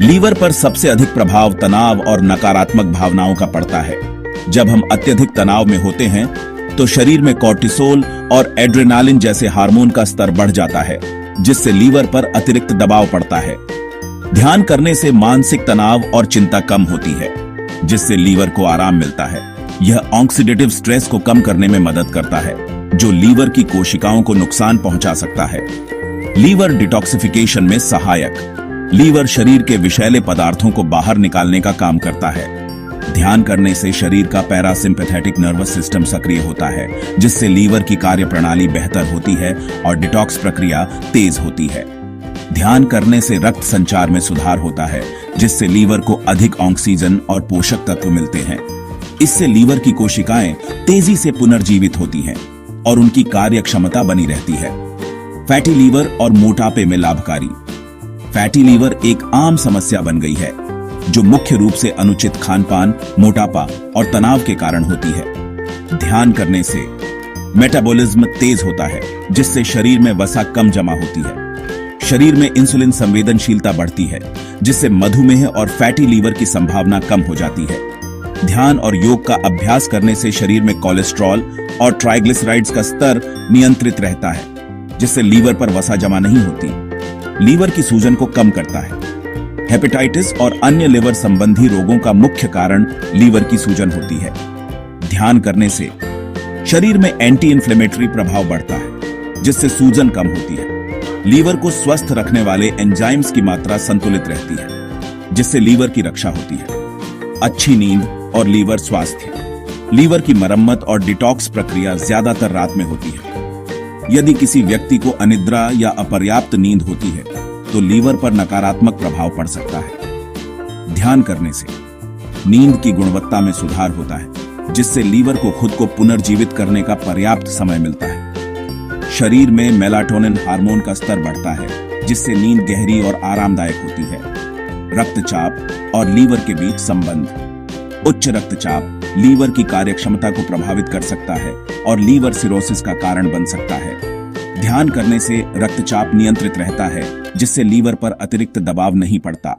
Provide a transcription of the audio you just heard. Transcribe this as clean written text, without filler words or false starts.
Liver पर सबसे अधिक प्रभाव तनाव और नकारात्मक भावनाओं का पड़ता है। जब हम अत्यधिक तनाव में होते हैं तो शरीर में कॉर्टिसोल और एड्रेनालिन जैसे हार्मोन का स्तर बढ़ जाता है, जिससे लीवर पर अतिरिक्त दबाव पड़ता है। ध्यान करने से मानसिक तनाव और चिंता कम होती है, जिससे लीवर को आराम मिलता है। यह ऑक्सीडेटिव स्ट्रेस को कम करने में मदद करता है, जो लीवर की कोशिकाओं को नुकसान पहुंचा सकता है। लीवर डिटॉक्सिफिकेशन में सहायक। लीवर शरीर के विषैले पदार्थों को बाहर निकालने का काम करता है। ध्यान करने से शरीर का पैरासिम्पैथेटिक नर्वस सिस्टम सक्रिय होता है, जिससे लीवर की कार्यप्रणाली बेहतर होती है और डिटॉक्स प्रक्रिया तेज होती है। ध्यान करने से रक्त संचार में सुधार होता है, जिससे लीवर को अधिक ऑक्सीजन और पोषक तत्व मिलते हैं। इससे लीवर की कोशिकाएं तेजी से पुनर्जीवित होती हैं और उनकी कार्य क्षमता बनी रहती है। फैटी लीवर और मोटापे में लाभकारी। फैटी लीवर एक आम समस्या बन गई है, जो मुख्य रूप से अनुचित खानपान, मोटापा और तनाव के कारण होती है। ध्यान करने से मेटाबॉलिज्म तेज होता है, जिससे शरीर में वसा कम जमा होती है। शरीर में इंसुलिन संवेदनशीलता बढ़ती है, जिससे मधुमेह और फैटी लीवर की संभावना कम हो जाती है। ध्यान और योग का अभ्यास करने से शरीर में कोलेस्ट्रॉल और ट्राइग्लिसराइड्स का स्तर नियंत्रित रहता है, जिससे लीवर पर वसा जमा नहीं होती। लीवर की सूजन को कम करता है। हेपेटाइटिस और अन्य लिवर संबंधी रोगों का मुख्य कारण लीवर की सूजन होती है। ध्यान करने से शरीर में एंटी इन्फ्लेमेटरी प्रभाव बढ़ता है, जिससे सूजन कम होती है। लीवर को स्वस्थ रखने वाले एंजाइम्स की मात्रा संतुलित रहती है, जिससे लीवर की रक्षा होती है। अच्छी नींद और लीवर स्वास्थ्य। लीवर की मरम्मत और डिटॉक्स प्रक्रिया ज्यादातर रात में होती है। यदि किसी व्यक्ति को अनिद्रा या अपर्याप्त नींद होती है तो लीवर पर नकारात्मक प्रभाव पड़ सकता है। ध्यान करने से नींद की गुणवत्ता में सुधार होता है, जिससे लीवर को खुद को पुनर्जीवित करने का पर्याप्त समय मिलता है। शरीर में मेलाटोनिन हार्मोन का स्तर बढ़ता है, जिससे नींद गहरी और आरामदायक होती है। रक्तचाप और लीवर के बीच संबंध। उच्च रक्तचाप लीवर की कार्यक्षमता को प्रभावित कर सकता है और लीवर सिरोसिस का कारण बन सकता है। ध्यान करने से रक्तचाप नियंत्रित रहता है, जिससे लीवर पर अतिरिक्त दबाव नहीं पड़ता।